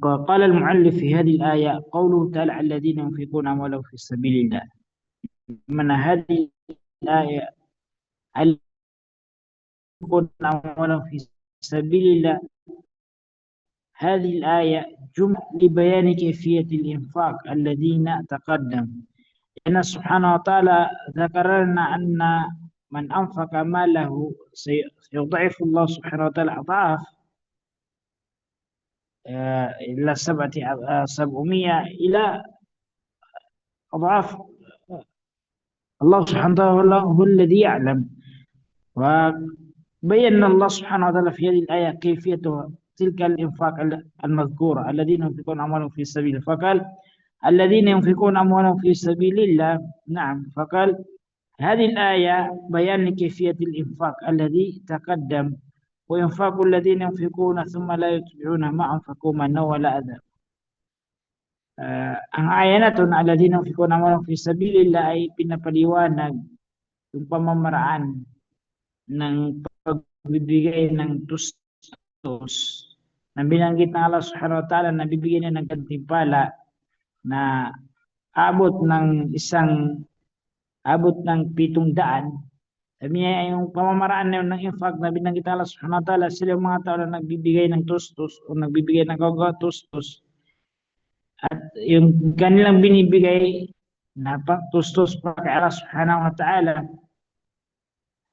قال المؤلف في هذه الآية قوله تعالى الذين ينفقون أموالهم في سبيل الله. من هذه الآية ينفقون أموالهم في سبيل الله، هذه الآية جملة لبيان كيفية الإنفاق الذين تقدم. إن سبحانه وتعالى ذكر لنا أن من أنفق ماله سيضعف الله سبحانه وتعالى أضعاف إلى 700 إلى أضعاف. الله سبحانه وتعالى هو الذي يعلم. وبين الله سبحانه وتعالى في هذه الآية كيفية تلك الإنفاق المذكورة الذين ينفقون أموالهم في سبيل، فقال الذين ينفقون أموالهم في سبيل الله. نعم، فقال هذه الآية بيان كيفية الإنفاق الذي تقدم، وإنفاق الذين ينفقون ثم لا يتبعون ما أنفقوا منا ولا أذى. Ang aya na to na alladhina yunfiquna amwalahum fi sabilillah ay pinapaliwanag yung pamamaraan ng pagbibigay ng tustos na binanggit ng Allah subhanahu wa ta'ala na bibigyan niya ng gantimpala na abot ng 700. Sabi niya yung pamamaraan na yun ng infaq na binanggit ng Allah subhanahu wa ta'ala, sila yung mga tao na nagbibigay ng tustos o nagbibigay ng tustos. At yung kanilang binibigay na tustos para kay Allah subhanahu wa ta'ala,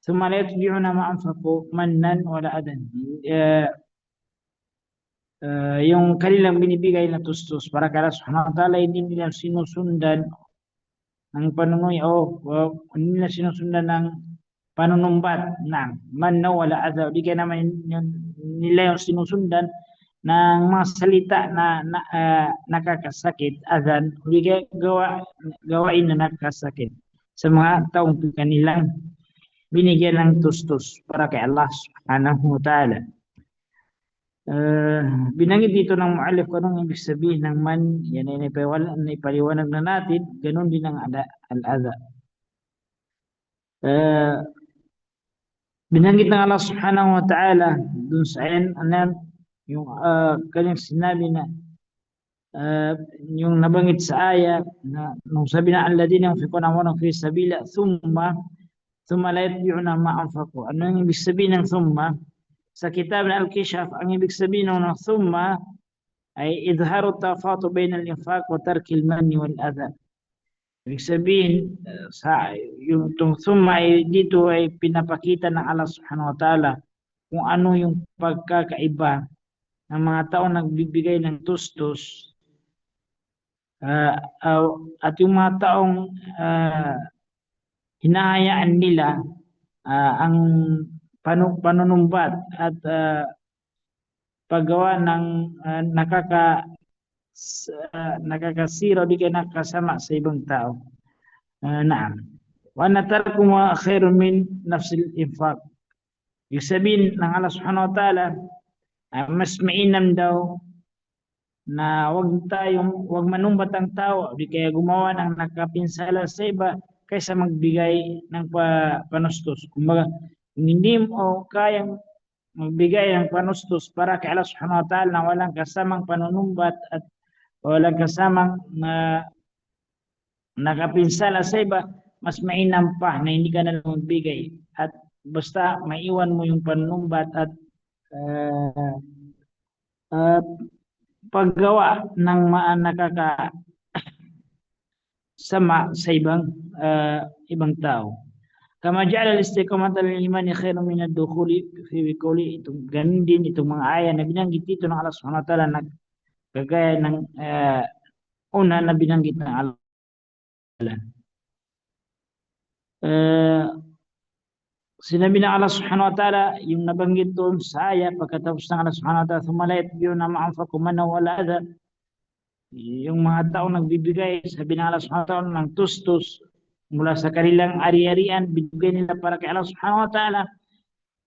thumma la yutbi'una ma anfaqu mannan wala adan. Yung kanilang binibigay na tustos para kay Allah subhanahu wa ta'ala, hindi nila sinusundan ng panunuyo o hindi nila sinusundan ng panunumbat ng manna wala adha. Di kaya naman nila yung sinusundan ng mga salita na nakakasakit, adhan, hindi gawain na nakakasakit sa mga taong kanilang binigyan ng tustos para kay Allah subhanahu wa ta'ala. Binanggit dito ng mu'alif kung anong ibig sabihin ng man, yan ay naipaliwanag na natin, ganun din ang al-adha. Binanggit ng Allah subhanahu wa ta'ala dun sa ayan, yung kanyang sinabi na yung nabanggit sa aya na nung sabi na alladhina yunfiquna amwalahum fi sabilillah thumma la yutbi'una ma anfaqu. Ano yung ibig sabihin ng thumma? Sa kitab na Al-Kishaf, ang ibig sabihin ng thumma ay idharu tafatu bayna al-infaq wa tarki al-manni wal adha. Ibig sabihin sa yung thumma ay dito ay pinapakita ng Allah subhanahu wa ta'ala kung ano yung pagkakaiba ng mga tao nagbibigay ng tustos at yung mga taong hinahayaan nila ang panunumbat at paggawa ng nakakasira o di kaya nakakasama sa ibang tao. Naam. Wa natarku ma khairun min nafsil infaq. Yung sabihin ng Allah subhanahu wa ta'ala, mas mainam daw na wag manumbat ang tao di kaya gumawa ng nakapinsala sa iba kaysa magbigay ng panustos. Kumbaga, hindi mo kayang magbigay ng panustos para kay Allah subhanahu wa ta'ala na walang kasamang panunumbat at walang kasamang nakapinsala sa iba, mas mainam pa na hindi ka na lang magbigay at basta maiwan mo yung panunumbat at paggawa ng nakakasama sa ibang tao. Kama ja'ala al-istiqamata lil imani khairun min ad-dukhuli fi qawli. Itong ganun din itong mga aya na binanggit dito ng Allah subhanahu wa ta'ala na kagaya ng una na binanggit ng Allah. Sinabi ng Allah subhanahu wa ta'ala yung nabanggit doon sa aya pagkatapos ng Allah subhanahu wa ta'ala thumma la yutbi'una ma anfaqu manna wala adha. Yung mga tao nagbibigay, sabi ng Allah subhanahu wa ta'ala ng tustos mula sa kanilang ari-arian, bibigay nila para kay Allah subhanahu wa ta'ala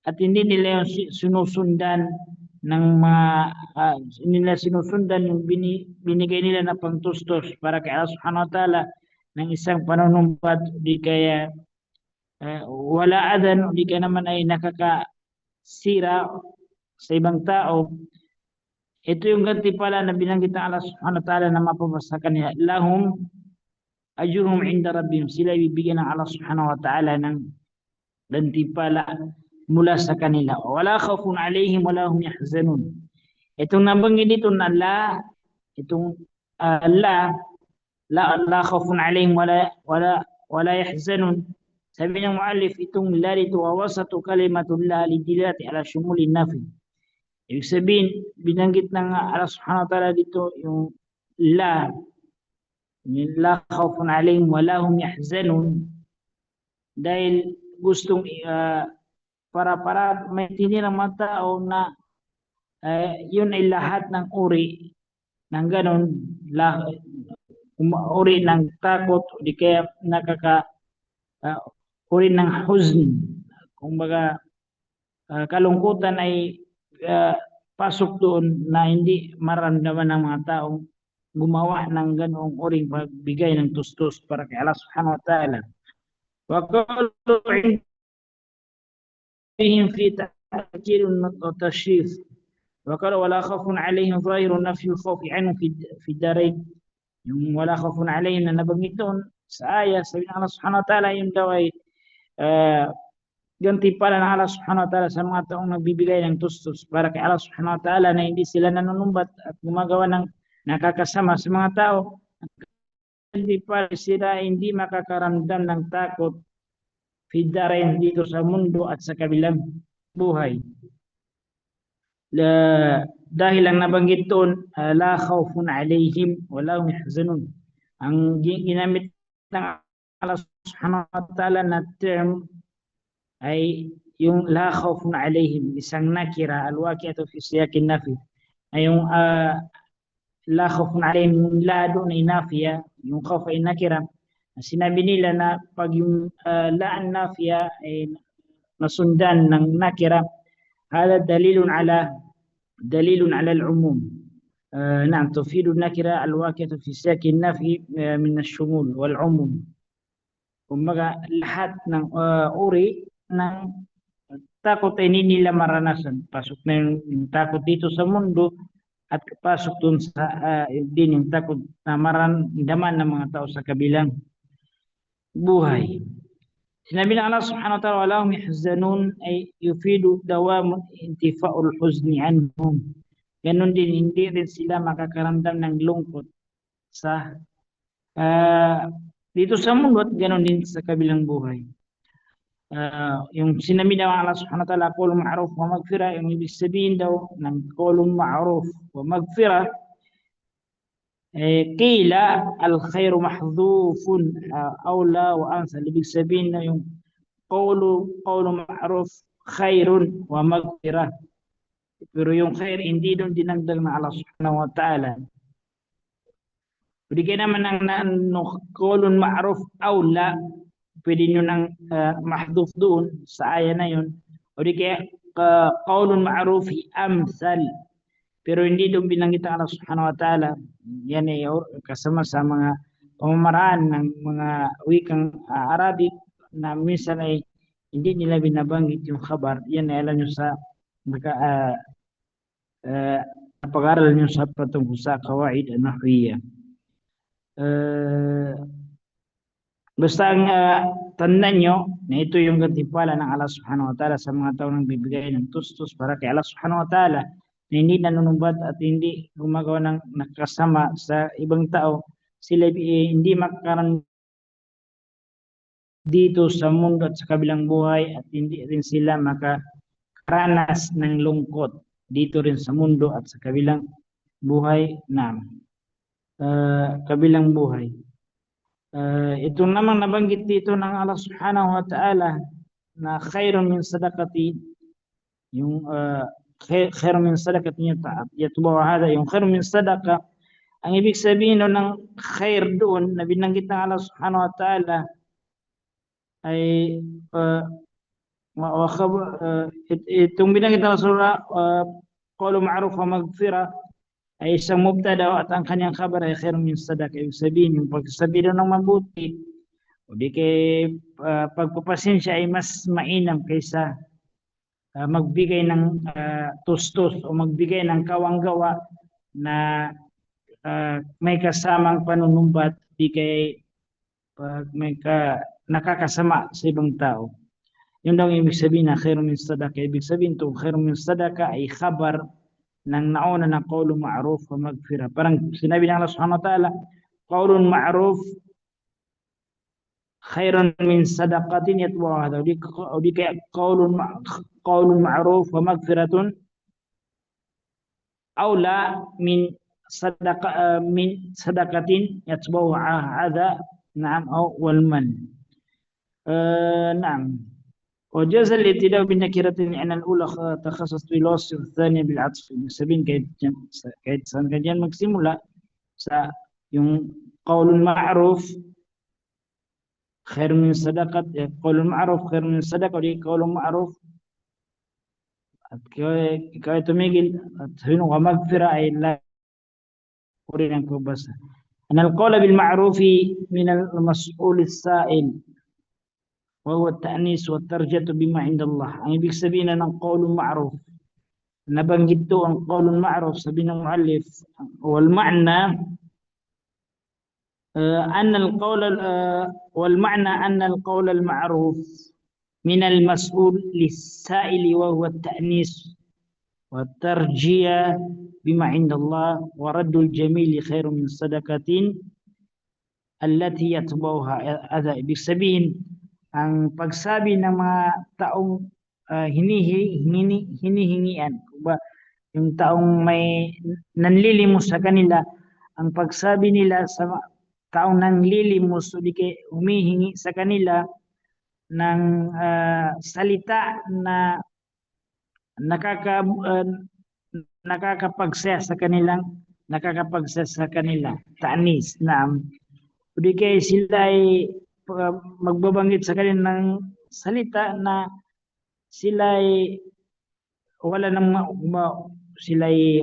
at hindi nila yung sinusundan ng hindi nila sinusundan yung binigay nila na pangtustos para kay Allah subhanahu wa ta'ala ng isang panunumbat di kaya wala adan, di ka naman ay nakakasira sa ibang tao. ito yung gantimpala na binanggit ng Allah subhanahu wa ta'ala na mapapasa kanila. Lahum ajruhum inda rabbihim. Sila ibibigyan ng Allah subhanahu wa ta'ala ng gantimpala mula sa kanila. Wala khawfun alaihim wala hum yahzanun. Itong nabanggit dito na la, itong la khawfun alaihim wala yahzanun. Sabi ng muallif, itong la dito wawasatu kalimatullah lidilati ala syumulin nafi. Ibig sabihin, binanggit ng Allah subhanahu wa ta'ala dito yung la khawfun alaihim wala hum yahzanun, dahil gustong para maintindihan ng mga tao na yun ay lahat ng uri ng ganon, uri ng takot o di kaya uri ng huzn. Kumbaga kalungkutan ay pasok doon na hindi maramdaman ng mga taong gumawa ng ganoong uring pagbigay ng tustos para kay Allah subhanahu wa ta'ala. Wa qalu indihim fi ta'kid wa tashrif. Wa qalu wala khawfun alaihim zahiru nafyu khawfi anhum fi darain. Yung wala khawfun alaihim na nabanggit doon sa aya, sabi ng Allah subhanahu wa ta'ala, yung daw ay gantimpala ng Allah subhanahu wa ta'ala sa mga taong nagbibigay ng tustos para kay Allah subhanahu wa ta'ala na hindi sila nanunumbat at gumagawa ng nakakasama sa mga tao. Gantimpala sila hindi makakaramdam ng takot fidarain dito sa mundo at sa kabilang buhay. Dahil ang nabanggit doon, la khawfun alaihim wala hum yahzanun. Ang ginamit ng Allah subhanahu wa ta'ala na term ay yung la khawfun alaihim, isang nakira, alwaqi'atu fi siyakin nafi. Ay yung la khawfun alaihim, yung la doon ay nafiya, yung khawf ay nakira. Sinabi nila na pag yung la an nafiya ay nasundan ng nakira, hada dalilun ala al-umum. نعم تفيد النكرة الواقعة في سياق النفي من الشمول والعموم. Kumbaga lahat ng uri ng takot ay hindi nila maranasan. Pasok na yung takot dito sa mundo at pasok dun sa din yung takot na maramdaman ng mga tao sa kabilang buhay. Sinabi ng Allah subhanahu wa ta'ala wala hum yahzanun ay yufidu dawamun intifa'ul huzni anhum. Ganon din, hindi rin sila makakaramdam ng lungkot sa dito sa mundo at ganon din sa kabilang buhay. Yung sinabi ng Allah subhanahu wa ta'ala qawlun ma'ruf wa maghfirah, yung ibig sabihin daw ng qawlun ma'ruf wa maghfirah, qila al-khairu mahdhufun awla wa amsal. Ibig sabihin na yung qawlun ma'ruf khairun wa maghfirah, pero yung khair hindi doon dinagdag ng Allah subhanahu wa ta'ala. Pwede kayo naman ng qawlun ma'ruf awla, pwede nyo ng mahduf doon sa aya na yun. O di kaya qawlun ma'ruf amsal, pero hindi doon binanggit ang Allah subhanahu wa ta'ala. Yan ay kasama sa mga pamamaraan ng mga wikang Arabic na minsan ay hindi nila binabanggit yung khabar. Yan ay alam nyo sa pag-aaral nyo sa patungkol sa kawaid an-nahwiyya. Basta ang tandaan nyo na ito yung gantimpala ng Allah subhanahu wa ta'ala sa mga tao nang bibigay ng tustos para kay Allah subhanahu wa ta'ala na hindi nanunumbat at hindi gumagawa ng nakasama sa ibang tao. Sila hindi makakaroon dito sa mundo at sa kabilang buhay at hindi rin sila makaranas ng lungkot dito rin sa mundo at sa kabilang buhay na kabilang buhay. Ito namang nabanggit dito ng Allah subhanahu wa ta'ala na khairun min sadaqati, yung khairun min sadaqati yatbawa hada, yung khairun min sadaqa, ang ibig sabihin ng khair doon na binanggit ng Allah subhanahu wa ta'ala ay itong binanggit ng surah qawlu ma'ruf wa maghfirah ay isang mubtada at ang kanyang khabar ay khairun min sadaqa. Ibig sabihin yung pagsasabi ng mabuti o di kay pagpapasensya ay mas mainam kaysa magbigay ng tustos o magbigay ng kawanggawa na may kasamang panunumbat, di kay pag may nakakasama sa ibang tao. Yun daw ibig sabihin na khairun min sadaka. Ibig sabihin to, khairun min sadaka ay khabar ng nauna na qawlun ma'ruf wa magfira. Parang sinabi ng Allah subhanahu wa ta'ala, qawlun ma'ruf khairun min sadaqatin yatba'uha hadha. O di kaya qawlun ma'ruf wa magfiratun awla min sadaqatin yatba'uha hadha. نعم أو والمن نعم. وجاز الابتداء بالنكرة لأن الأولى تخصص في الوصف والثانية بالعطف سبين كيد سنكجان مكسيم لا yung قول معروف خير من صدقة قول معروف خير من صدقة ودي قول معروف كي تميل تهينو ومغفرة أي لا أريد أن بس أن القول بالمعروف من المسؤول السائل وهو التأنيس والترجة بما عند الله يعني بيكسبين أن قول معروف نبنجدو أن قول معروف سبين المؤلف والمعنى أن القول والمعنى أن القول المعروف من المسؤول للسائل وهو التأنيس والترجية بما عند الله ورد الجميل خير من صدقة التي يتبعها هذا بسبين ang pagsabi ng mga taong hinihingian, yung taong may nanlilimos sa kanila, ang pagsabi nila sa taong nanlilimos o di kay humihingi sa kanila ng salita na nakakapagsaya sa kanila, ta'nis, naam. O di kay sila ay magbabanggit sa kanila ng salita na sila ay wala nang sila ay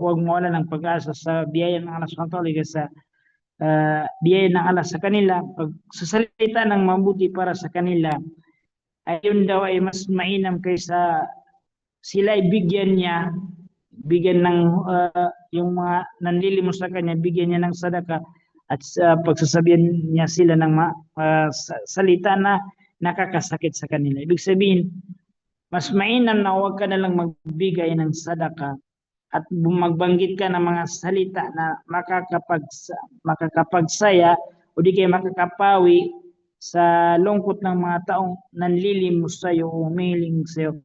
wag mawala ng pag-asa sa biyaya ng Allah subhanahu wa ta'ala sa biyaya ng Allah sa kanila. Pag sasalita ng mabuti para sa kanila, ayun daw ay mas mainam kaysa sila ay bigyan ng yung mga nanlilimos sa kanya, bigyan niya ng sadaka at pagsasabihan niya sila ng salita na nakakasakit sa kanila. Ibig sabihin, mas mainam na huwag ka na lang magbigay ng sadaka at magbanggit ka ng mga salita na makakapagsaya o di kaya makakapawi sa lungkot ng mga taong nanlilimos sa iyo o humiling sa iyo.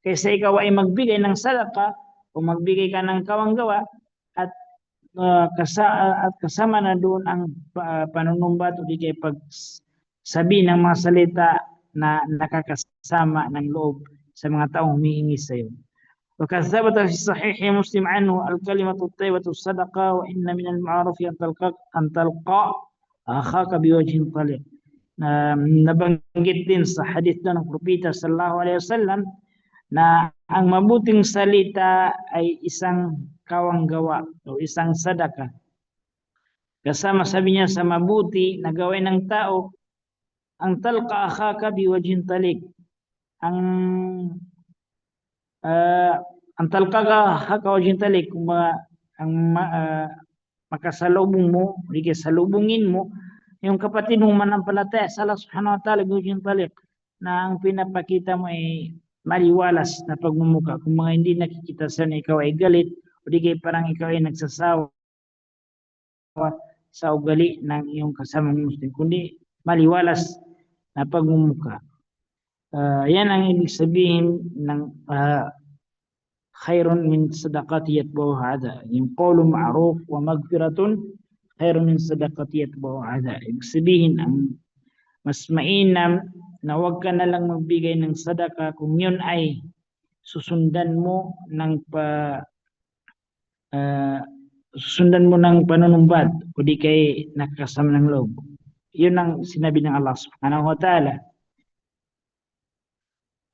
Kaysa ikaw ay magbigay ng sadaka o magbigay ka ng kawanggawa at kasama na doon ang panunumbat o di kaya pagsabi ng mga salita na nakakasama ng loob sa mga taong humihingi sa iyo. وقد ثبت في صحيح مسلم عنه الكلمة الطيبة الصدقة وإن من المعروف أن تلقى أخاك بوجه طلق. Nabanggit din sa hadith ng Propeta sallallahu alaihi wasallam na ang mabuting salita ay isang kawanggawa o isang sadaka. Kasama sabi niya sa mabuti na gawin ng tao, ang talqa akhaka biwajhin talik. Ang talqa akhaka biwajhin talik, kung makasalubong mo, hindi salubungin mo yung kapatid mong manampalataya sa Allah subhanahu wa ta'ala biwajhin talik, na ang pinapakita mo ay maliwalas na pagmumuka. Kung mga hindi nakikita sa na ikaw ay galit o di kaya parang ikaw ay nagsasawa sa ugali ng iyong kasamang Muslim, kundi maliwalas na pagmumuka. Yan ang ibig sabihin ng khairun min sadaqati yatba'uha adha. Yung qawlun ma'ruf wa magfiratun khairun min sadaqati yatba'uha adha. Ibig sabihin ang mas mainam na huwag ka na lang magbigay ng sadaka kung yun ay susundan mo ng panunumbat o di kay nakakasama ng loob. Yun ang sinabi ng Allah subhanahu wa ta'ala.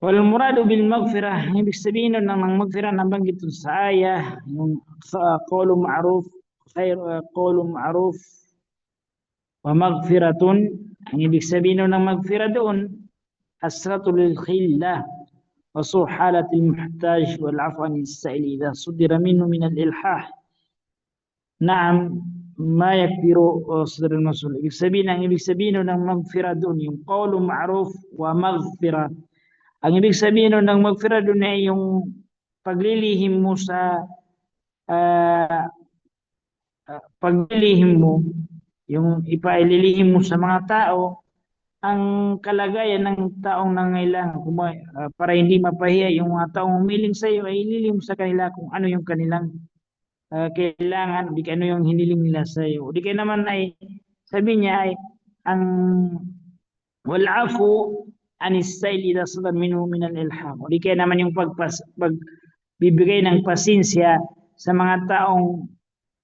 Wal muradu bil maghfirah, ibig sabihin ng maghfirah na banggit sa ayah, yung qawlun ma'ruf wa maghfiratun. Ang ibig sabihin ng maghfirah doon, asratul khillah وسوء حالة المحتاج والعفو عن السائل إذا صدر منه من الإلحاح. نعم, ما يكفر صدر المسؤول. Ibig sabihin ng magfira doon, yung qawlu ma'ruf wa maghfira. Ang ibig sabihin ng magfira doon ay yung paglilihim mo sa ah, paglilihim mo, yung ipaililihim mo sa mga tao ang kalagayan ng taong nangailangan. Para hindi mapahiya yung mga taong humiling sa iyo, ay ililihim mo sa kanila kung ano yung kanilang kailangan, di ano yung hiniling nila sa iyo. Di kaya naman ay sabi niya ay ang wal-afu anis sa'il idha sadar minhu min al-ilham. Di kaya naman yung pagbibigay ng pasensya sa mga taong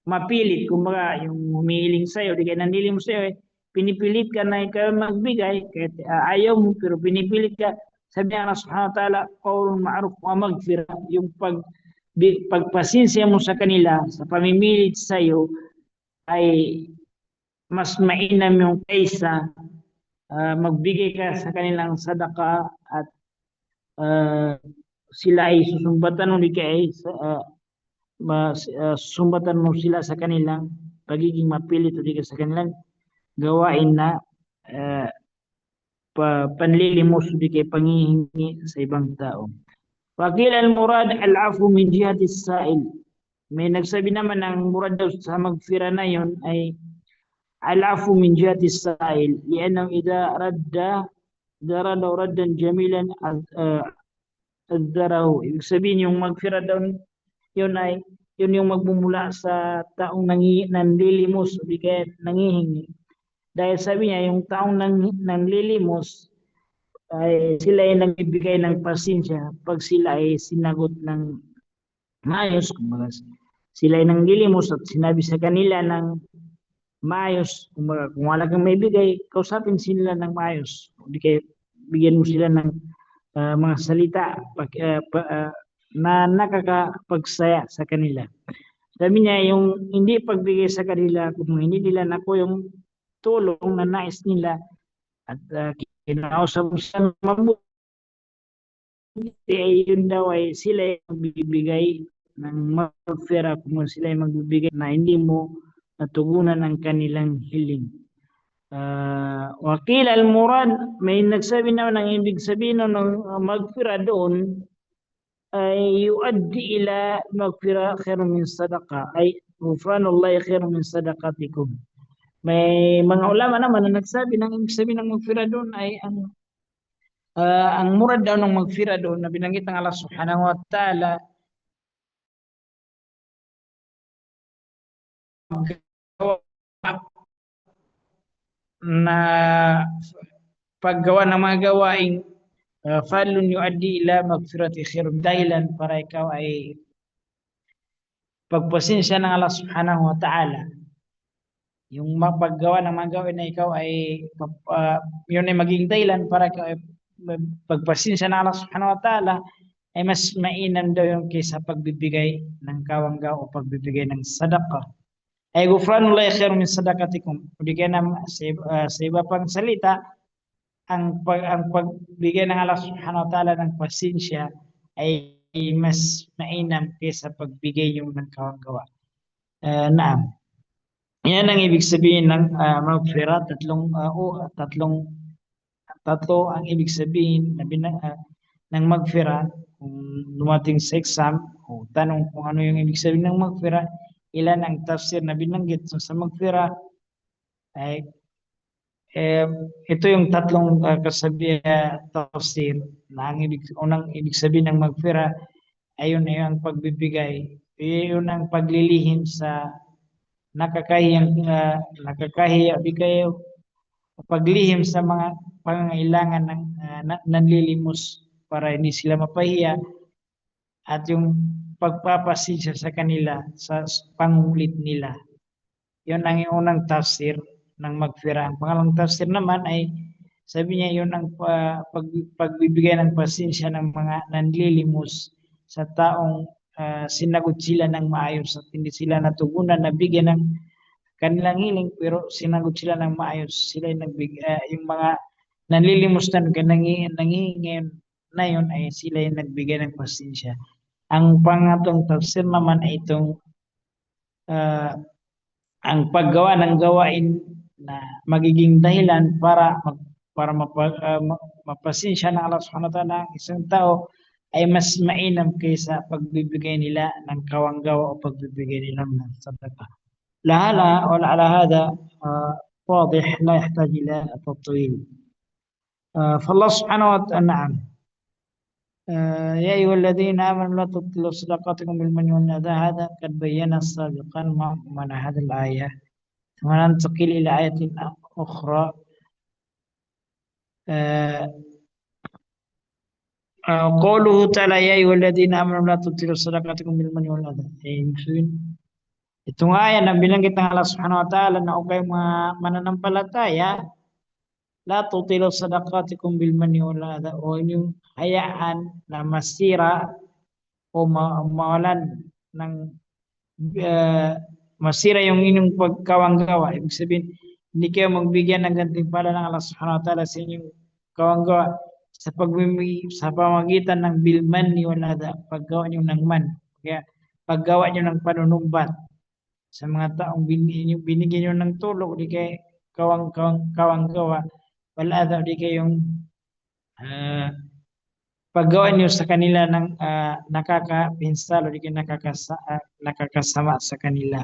mapilit, kumbaga yung humihiling sa iyo, di kaya nandiling mo sa iyo, pinipilit ka na ikaw magbigay, kahit ayaw mo, pero pinipilit ka. Sabi niya Allah subhanahu wa ta'ala, qawlun ma'ruf wa maghfira, yung pagpasensya mo sa kanila, sa pamimilit sa iyo, ay mas mainam yung kaysa magbigay ka sa kanilang sadaka at sila ay susumbatan mo, di kaya sumbatan mo sila sa kanilang pagiging mapilit o di ka sa kanilang gawain na panlilimos o di kaya pangihingi sa ibang tao. Wakil al-murad al-afu min jihati sa'il. May nagsabi naman ang murad daw sa magfira na yun ay al-afu min jihati sa'il liannahu idha radda raddan jamilan azdarahu. Ibig sabihin yung magfira daw yun ay yun yung magmumula sa taong nanlilimos o di kaya nangihingi. Dahil sabi niya yung taong nanlilimos ay sila ay nagbibigay ng pasensya pag sila ay sinagot ng maayos. Kumbaga, sila ay nanglilimos at sinabi sa kanila ng maayos. Kumbaga, kung wala kang may bigay, kausapin sila ng maayos. Di kaya bigyan mo sila ng mga salita na nakakapagsaya sa kanila. Sabi niya, yung hindi pagbigay sa kanila, kung hindi nila nakuha yung tulong na nais nila at kinausap siya mabuti, ay yun daw ay sila ay magbibigay ng magfira kung sila ay magbibigay na hindi mo natugunan ang kanilang hiling. Wakil al-murad, may nagsabi na ng ibig sabihin ng magfira doon ay yuaddi ila magfira khairun min sadaqa, ay ghufranullahi khairun min sadaqatikum. May mga ulama naman na nagsabi ng ibig sabihin ng magfira doon ay ang murad daw ng magfira doon na binanggit ng Allah subhanahu wa ta'ala na paggawa ng mga gawaing falun yuaddi ila magfirati khairun, dahilan para ikaw ay pagpasensya ng Allah subhanahu wa ta'ala. Yung paggawa ng mga gawain na ikaw ay yun ay maging dahilan para ikaw ay pagpasensya ng Allah subhanahu wa ta'ala ay mas mainam daw yung kaysa pagbibigay ng kawangga o pagbibigay ng sadaqah. Ay ghufranullahi khairun min sadaqatikum. Di kaya naman sa iba pang salita, ang pagbigay ng Allah subhanahu wa ta'ala ng pasensya ay mas mainam kaysa pagbigay yung ng kawanggawa. Naam. Yan ang ibig sabihin ng magfira. Tatlo ang ibig sabihin ng magfira. Kung dumating sa exam, o tanong kung ano yung ibig sabihin ng magfira, ilan ang tafsir na binanggit sa magfira, ay ito yung tatlong tafsir na ang unang ibig sabihin ng magfira ay yun ang pagbibigay, yun ang paglilihim sa nakakahiya bigay, paglihim sa mga pangangailangan ng nanlilimos para hindi sila mapahiya, at yung pagpapasensya sa kanila sa pangulit nila. Yun ang unang tafsir ng magfira. Ang pangalawang tafsir naman ay sabi niya yun ang pagbibigay ng pasensya ng mga nanlilimos sa taong sinagot sila ng maayos at hindi sila natugunan na bigyan ng kanilang hiling, pero sinagot sila ng maayos. Sila yung mga nanlilimos na nangihingi na yun ay sila yung nagbigay ng pasensya. Ang pangatong tafsir naman ay itong ah, ang paggawa ng gawain na magiging dahilan para mapasensya ng Allah Subhanahu wa Ta'ala ang isang tao ay mas mainam kaysa pagbibigay nila ng kawanggawa o pagbibigay nila ng sadaqah. وعلى هذا واضح لا يحتاج إلى تطويل. فالله سبحانه وتعالى نعم يا أيها الذين آمنوا لا تبطلوا صدقاتكم بالمن والأذى هذا قد بينا سابقا معنى هذه الآية. ثم ننتقل إلى آية أخرى قوله تعالى يا أيها الذين آمنوا لا تبطلوا صدقاتكم بالمن والأذى. Itong aya na binanggit ng Allah Subhanahu wa Ta'ala na okay mga mananampalataya, la tutilu sadaqatikum bil manni wal adha, o inyong hayaan na masira o mawalan ng masira yung inyong pagkawanggawa. Ibig sabihin, hindi kayo magbigyan ng gantimpala ng Allah Subhanahu wa Ta'ala sa inyong kawanggawa sa pamagitan ng bil manni wal adha, paggawa nyo ng man. Kaya paggawa nyo ng panunumbat sa mga taong binigyan nyo ng tulong, di kay kawanggawa, wala daw di kayong paggawa nyo sa kanila ng nakakapinsalo, di kayo nakakasama sa kanila.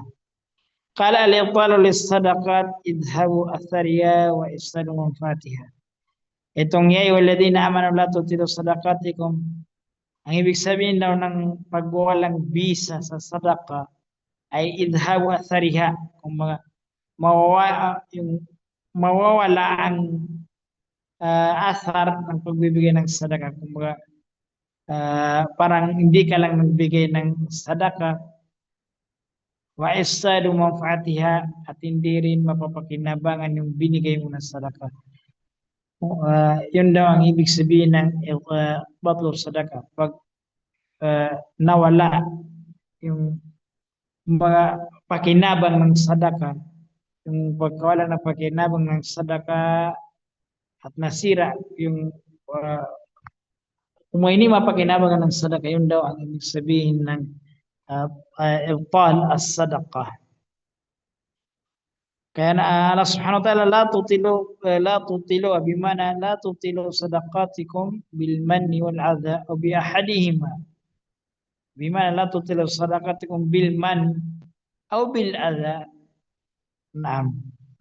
Qala al-ibtalu lis-sadaqat idhabu athariya wa ifsadu manfaatiha. Itong ya ayyuhalladhina amanu la tubtilu sadaqatikum, ang ibig sabihin daw ng pagwawalang bisa sa sadaqa ay idhabu athariha, kung mawawala ang athar ng pagbibigay ng sadaka. Kung parang hindi ka lang nagbigay ng sadaka, wa ifsadu manfaatiha, at hindi rin mapapakinabangan yung binigay mo ng sadaka. Yun daw ang ibig sabihin ng batlu sadaka, pag nawala yung mga pakinabang ng sadaka, yung pagkawala ng pakinabang ng sadaka at nasira yung kung hindi mapakinabang ng sadaka, yun daw ang ibig sabihin ng ibtal as-sadaqah. Kaya Allah Subhanahu wa Ta'ala la tutilu bimana la tutilu sadaqatikum bil manni wal adha o bi ahadihima. Bimana la tutilu sadaqatikum bil man أو بالأذى. نعم.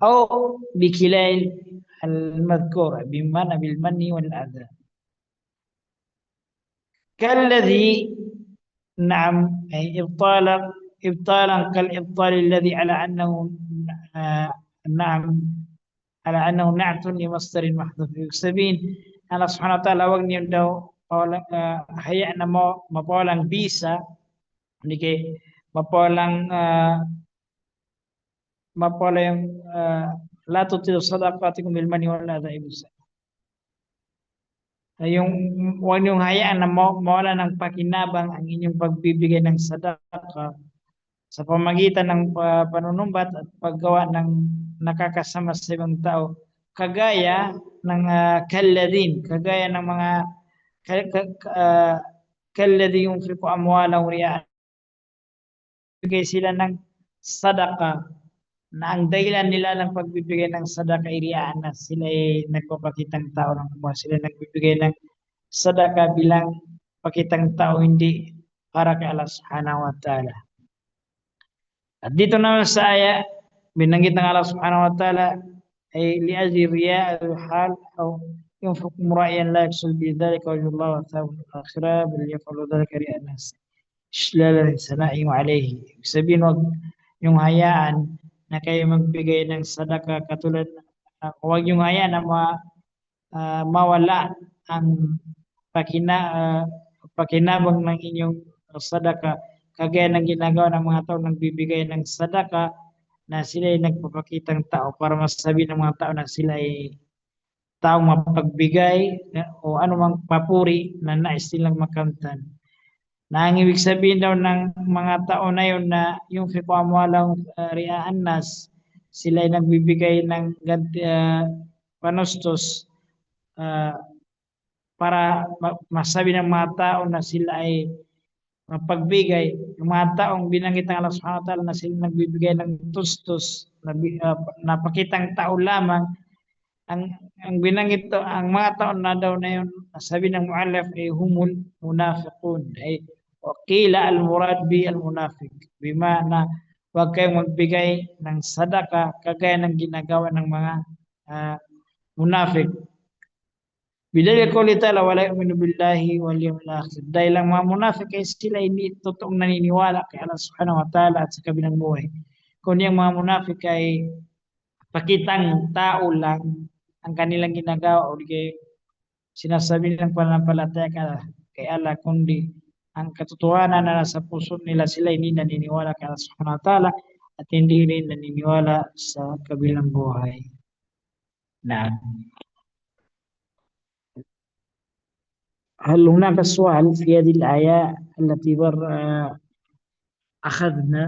أو بكلا المذكورة بمعنى بالمن والأذى. كالذي نعم أي إبطالا كالإبطال الذي على أنه نعم على أنه نعت لمصدر محذوف يكسبين. الله سبحانه وتعالى وغني عنده hayaan mo mapawalang bisa, hindi kay mapawalang yung la tutilu sadaqatikum bil manni wal adha. Yung huwag niyong hayaan na mawala ng pakinabang ang inyong pagbibigay ng sadaka sa pamagitan ng panunumbat at paggawa ng nakakasama sa ibang tao, kagaya ng kagaya ng mga kalladhi yunfiqu amwalahu riya'an, bigay sila ng sadaka na ang dahilan nila ng pagbibigay ng sadaka ay riyaan, na sila ay nagpapakitang tao ng kumuha. Sila nagbibigay ng sadaka bilang pakitang tao, hindi para kay Allah Subhanahu wa Ta'ala. At dito naman sa aya, binanggit ng Allah Subhanahu wa Ta'ala ay li'ajli riya al-hal o ينفق مرائيا لا يقصد بذلك وجه الله وثواب الآخرة بل يفعل ذلك رياء الناس إشلالا لثنائه عليه. Sabihin, wag yung hayaan na kayo magbigay ng sadaka, katulad huwag yung hayaan na mawala ang pakinabang ng inyong sadaka, kagaya ng ginagawa ng mga tao nagbibigay ng sadaka na sila ay nagpapakitang tao para masasabi ng mga tao na sila ay taong mapagbigay o anumang papuri na nais nilang makamtan. Na ang ibig sabihin daw ng mga tao na yun na yung fiqhu amwalang ria'an nas, sila ay nagbibigay ng panustos para masabi ng mga tao na sila ay mapagbigay. Yung mga taong binanggit ng Allah subhanahu wa ta'ala na sila nagbibigay ng tustos, napakitang tao lamang, ang binanggit to, ang mga tao na daw na yun, sabi ng mu'allaf ay humul munafiqun, ay wakila al-murad bi al-munafiq, bima na huwag kayong magbigay ng sadaka kagaya ng ginagawa ng mga munafiq. Bidalil qawli ta'ala wala yu'minu billahi wal yawmil akhir. Dahil ang mga munafik ay sila hindi totoong naniniwala kay Allah subhanahu wa ta'ala at sa kabilang buhay. Kundi ang mga munafik ay pakitang tao lang ang kanilang ginagawa o kay sinasabi ng pananampalataya kay Allah, kundi ang katotohanan na nasa puso nila, sila hindi naniniwala kay Allah subhanahu wa ta'ala at hindi rin naniniwala sa kabilang buhay. هل هناك سؤال في هذه الآية التي أخذنا؟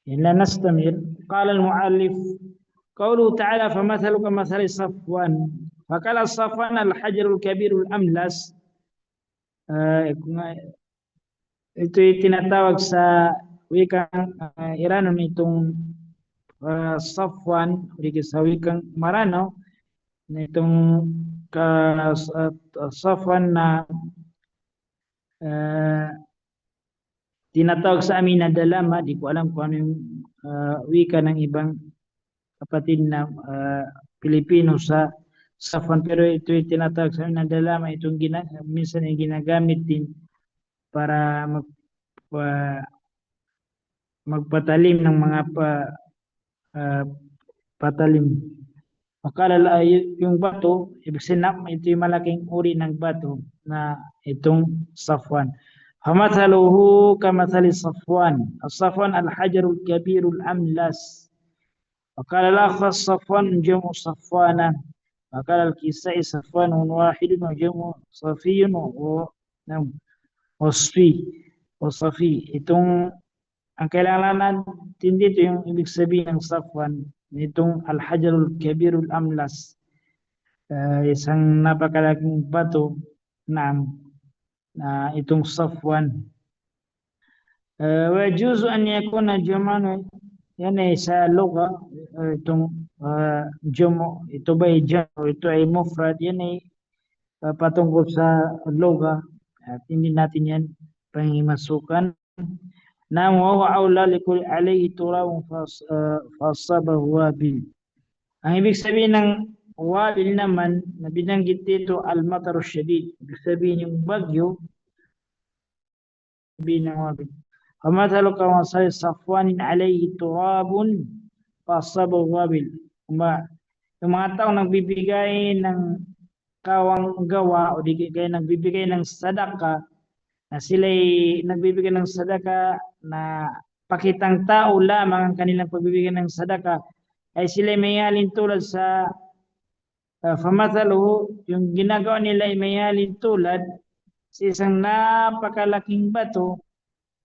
إلا نستمر. قال المؤلف قوله تعالى فمثلك مثل صفوان. فقال صفوان الحجر الكبير الأملس. Ito tinatawag sa wikang Irano nitong Safwan, sa wikang Marano nitong Safwan na tinatawag sa amin na dalama. Di ko alam kung ano yung wika ng ibang kapatid na Pilipino sa Safwan, pero ito yung tinatawag sa amin na dalama. Itong minsan yung ginagamit din para magpatalim ng mga patalim. Akala yung bato, ibig sabihin ito yung malaking uri ng bato na itong Safwan. Famathaluhu kamathali Safwan. As-Safwan al-hajar al-kabir al-amlas. Akala al-akhar Safwan jamu Safwana. Akala al-Kisai Safwan wahid wa jamu Safiyun wa Safi. Itong ang kailangan natin dito yung ibig sabihin ng Safwan nitong al-hajarul kabirul amlas, isang napakalaking bato na itong Safwan. Wa yajuzu an yakuna jam'an, yan ay sa lugha, itong jamo, ito ba ay jamo, ito ay mufrad, yan ay patungkol sa lugha at hindi natin yan pangimasukan. Na wa aula likul alayhi turabun fasabahu wabil. Ang ibig sabihin ng wabil naman na binanggit dito al-mataru syadid, ibig sabihin yung bagyo, sabihin ng wabil. Famathalu kamathali Safwanin alayhi turabun fasabahu wabil. Yung mga tao nagbibigay ng kawang gawa o di kaya nagbibigay ng sadaka, na sila'y nagbibigay ng sadaka na pakitang tao lamang ang kanilang pagbibigay ng sadaka, ay sila'y may halin tulad sa famathaluhu, yung ginagawa nila ay may halin tulad sa isang napakalaking bato,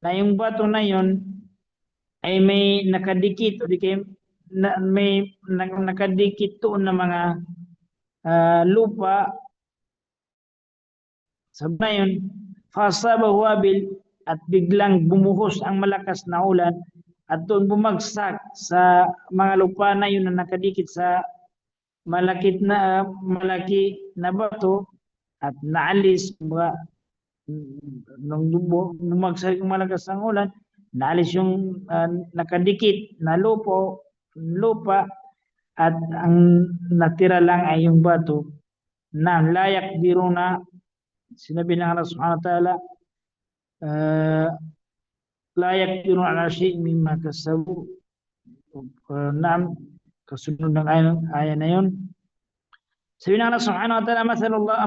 na yung bato na yon ay may nakadikit o di kaya may nakadikit doon na mga lupa. Sabi na yun, fasabahu wabil, at biglang bumuhos ang malakas na ulan at doon bumagsak sa mga lupa na yun na nakadikit sa malaki na bato at naalis nung bumagsak yung malakas ng ulan, naalis yung nakadikit na lupa at ang natira lang ay yung bato na layak biro na sinabi ng Allah subhanahu wa ta'ala layak biro ala syai' mimma kasabu. Naam, kasunod ng aya na yun. Sabi ng Allah subhanahu wa ta'ala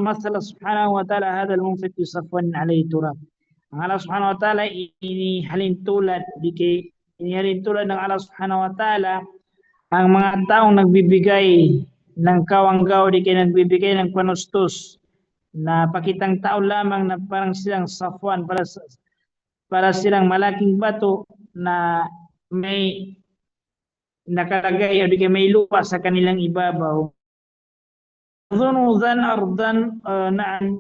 mathala subhanahu wa ta'ala hadha al-munfiq bi Safwan alayhi turab. Ang Allah subhanahu wa ta'ala inihalin tulad ng Allah subhanahu wa ta'ala ang mga taong nagbibigay ng kawanggaw, di kayo nagbibigay ng panustos na pakitang tao lamang na parang silang Safwan, para silang malaking bato na may nakalagay o di kaya may lupa sa kanilang ibabaw. Dhunudan ardan naan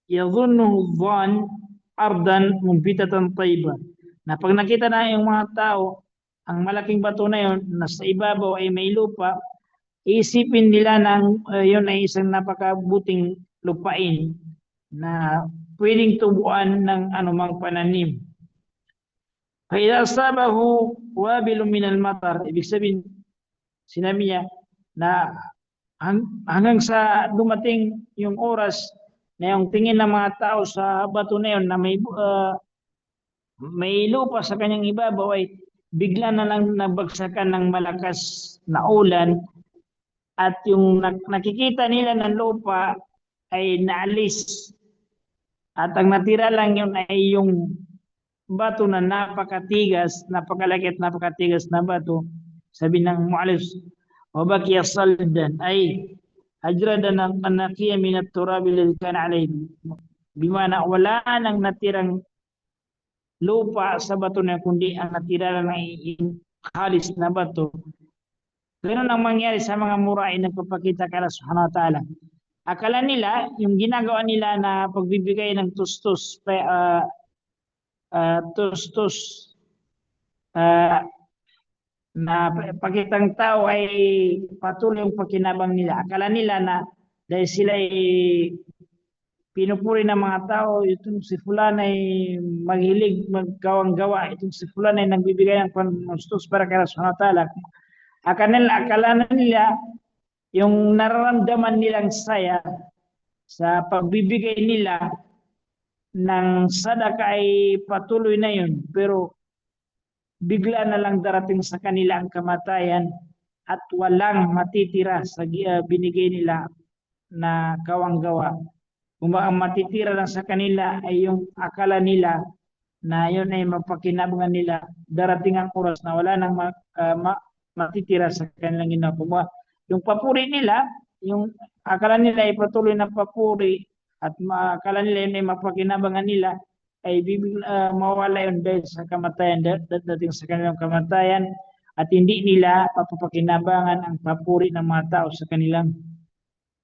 yadhunnu dhan ardan mumbitatan tayyiba. Na pag nakita na yung mga tao, ang malaking bato na yun, nasa ibabaw ay may lupa, isipin nila ng yun ay isang napakabuting lupain na pwedeng tubuan ng anumang pananim. Kaya asabahu wabilun minal matar, ibig sabihin, sinabi niya na hanggang sa dumating yung oras na yung tingin ng mga tao sa bato na yun na may lupa sa kanyang ibabaw ay bigla na lang nabagsakan ng malakas na ulan at yung nakikita nila ng lupa ay naalis at ang natira lang yun ay yung bato na napakatigas, napakalaki at napakatigas na bato. Sabi ng mu'alif, wabakiya saldan ay ajrada ng anakiya minat turabi lalzi kana alayhi. Bimana wala nang natirang lupa sa bato na kundi ang natira lang ay halis na bato. Ganun ang mangyari sa mga murain nagpapakita kay Allah Subhanahu wa Ta'ala. Akala nila, yung ginagawa nila na pagbibigay ng tustos, tustos na pakitang tao ay patuloy yung pakinabang nila. Akala nila na dahil sila ay pinupuri ng mga tao, itong si Fulan ay maghilig, magkawang-gawa, itong si Fulan ay nagbibigay ng panustos para kay Allah Subhanahu wa Ta'ala. Akala nila yung nararamdaman nilang saya sa pagbibigay nila ng sadaka ay patuloy na yun, pero bigla na lang darating sa kanila ang kamatayan at walang matitira sa binigay nila na kawang-gawa. Kung ang matitira lang sa kanila ay yung akala nila na yun ay mapakinabangan nila, darating ang oras na wala nang matitira sa kanilang ginagawa. Yung papuri nila, yung akala nila ay patuloy na papuri at akala nila yun ay mapakinabangan nila, ay mawala yun dahil sa kamatayan, dating sa kanilang kamatayan at hindi nila papapakinabangan ang papuri ng mga tao sa kanilang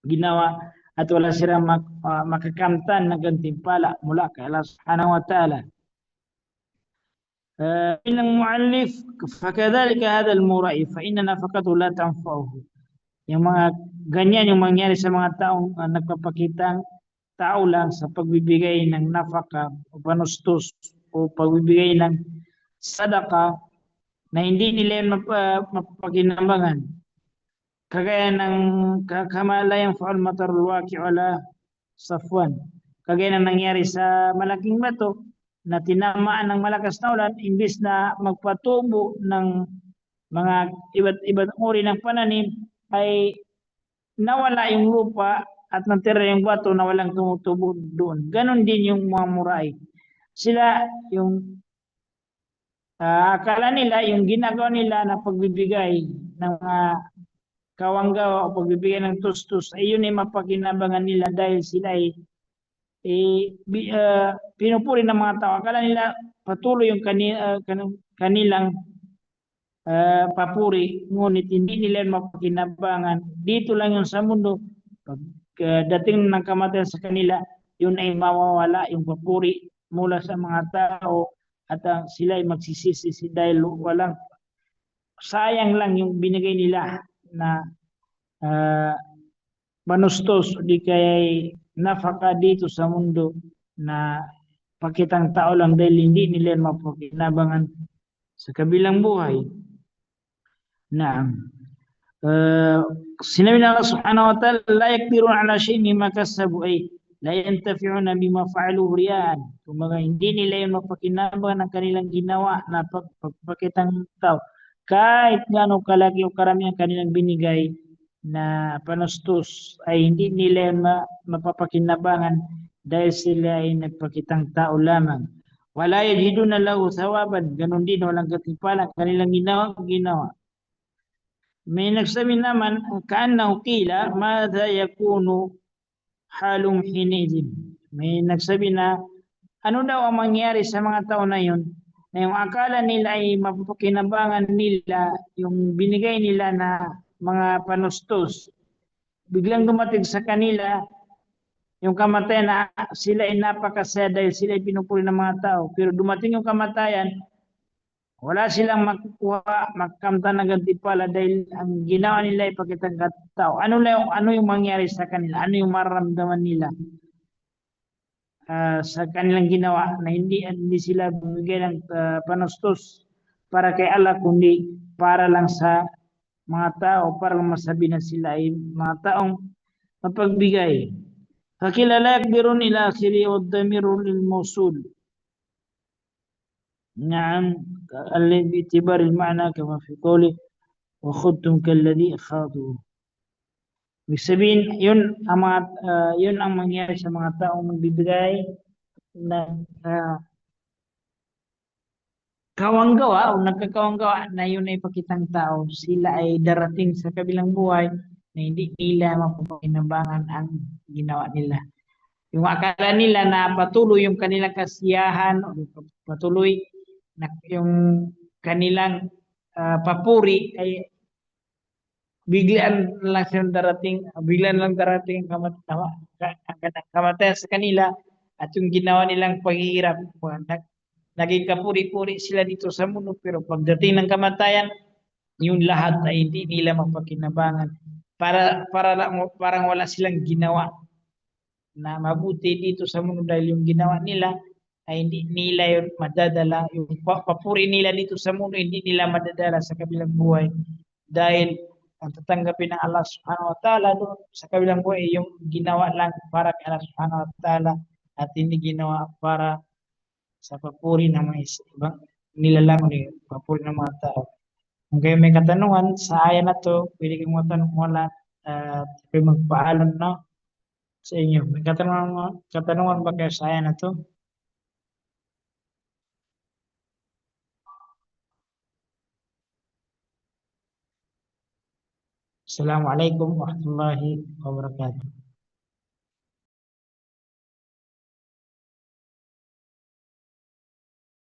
ginawa at wala silang makakamtan ng gantimpala mula kay Allah Subhanahu wa Ta'ala. Ilang muallif, fakadhalika hadha al-mura'i fa inna nafaqatu la tanfa'uhu. Yung mga ganyan yung mangyari sa mga taong nagpapakitang tao lang sa pagbibigay ng nafaka o panustos o pagbibigay ng sadaka na hindi nila mapapakinabangan. Kagaya ng kamalayang fa'al matarul waqi'u ala Safwan. Kagaya ng nangyari sa malaking bato na tinamaan ng malakas na ulan, imbis na magpatubo ng mga iba't uri ng pananim, ay nawala yung lupa at natira yung bato na walang tumutubo doon. Ganon din yung mga muray. Sila, yung akala nila, yung ginagawa nila na pagbibigay ng kawanggawa o pagbibigay ng tustos, ay yun ay mapakinabangan nila dahil sila ay pinupuri ng mga tao. Akala nila patuloy yung kanilang papuri, ngunit hindi nila mapakinabangan. Dito lang yun sa mundo, pag dating ng kamatayan sa kanila, yun ay mawawala yung papuri mula sa mga tao at sila ay magsisisi dahil walang sayang lang yung binigay nila na manustos di kaya nafaka dito sa mundo na pakitang tao lang dahil hindi nila mapakinabangan sa kabilang buhay. Na sinabi ng Allah Subhanahu wa Ta'ala, la yakdirun ala shay'in mimma kasabu ay la yantafi'una bima fa'alu riyaan. Kumbaga hindi nila yung mapakinabangan ng kanilang ginawa na pagpakitang tao. Kahit gaano kalaki o karami ang kanilang binigay na panustos ay hindi nila mapapakinabangan dahil sila ay nagpakitang tao lamang. Wala yajiduna lahu thawaban, ganun din walang katimpalan kanilang ginawa. May nagsabi naman, kaannahu qila, madha yakunu halum hinidin. May nagsabi na, ano daw ang mangyari sa mga tao na yun, na yung akala nila ay mapapakinabangan nila yung binigay nila na mga panustos. Biglang dumating sa kanila yung kamatayan na sila ay napakasaya dahil sila ay pinupuri ng mga tao. Pero dumating yung kamatayan, wala silang makukuha, makamtan ng gantimpala dahil ang ginawa nila ay pakitang tao. Ano yung mangyari sa kanila? Ano yung mararamdaman nila sa kanilang ginawa na hindi sila bumigay ng panustos para kay Allah kundi para lang sa mga tao, para lang masabi na sila ay mga taong mapagbigay. فقيل لا يقدرون إلى آخره والضمير للموصول نعم باعتبار المعنى كما في قوله وخذتم كالذي خاضوا. Ibig sabihin, yun ang mangyari sa mga taong magbibigay na kawanggawa o nagkakawanggawa na yun ay pakitang tao. Sila ay darating sa kabilang buhay na hindi nila mapapakinabangan ang ginawa nila. Yung akala nila na patuloy yung kanilang kasiyahan o patuloy na yung kanilang papuri ay biglaan lang darating ang kamatayan sa kanila at yung ginawa nilang paghihirap. Naging kapuri-puri sila dito sa mundo pero pagdating ng kamatayan, yung lahat ay hindi nila mapakinabangan. Parang wala silang ginawa na mabuti dito sa mundo dahil yung ginawa nila ay hindi nila yun madadala. Yung papuri nila dito sa mundo, hindi nila madadala sa kabilang buhay. Dahil ang tatanggapin ng Allah subhanahu wa ta'ala doon sa kabilang buhay, yung ginawa lang para kay Allah subhanahu wa ta'ala at hindi ginawa para sa papuri ng mga ibang nilalang ni papuri ng mga tao. Kung kayo may katanungan sa aya na to, pwede kayong matanong wala at magpaalam no sa inyo. May katanungan ba kayo sa aya na to? Assalamualaikum warahmatullahi wabarakatuh.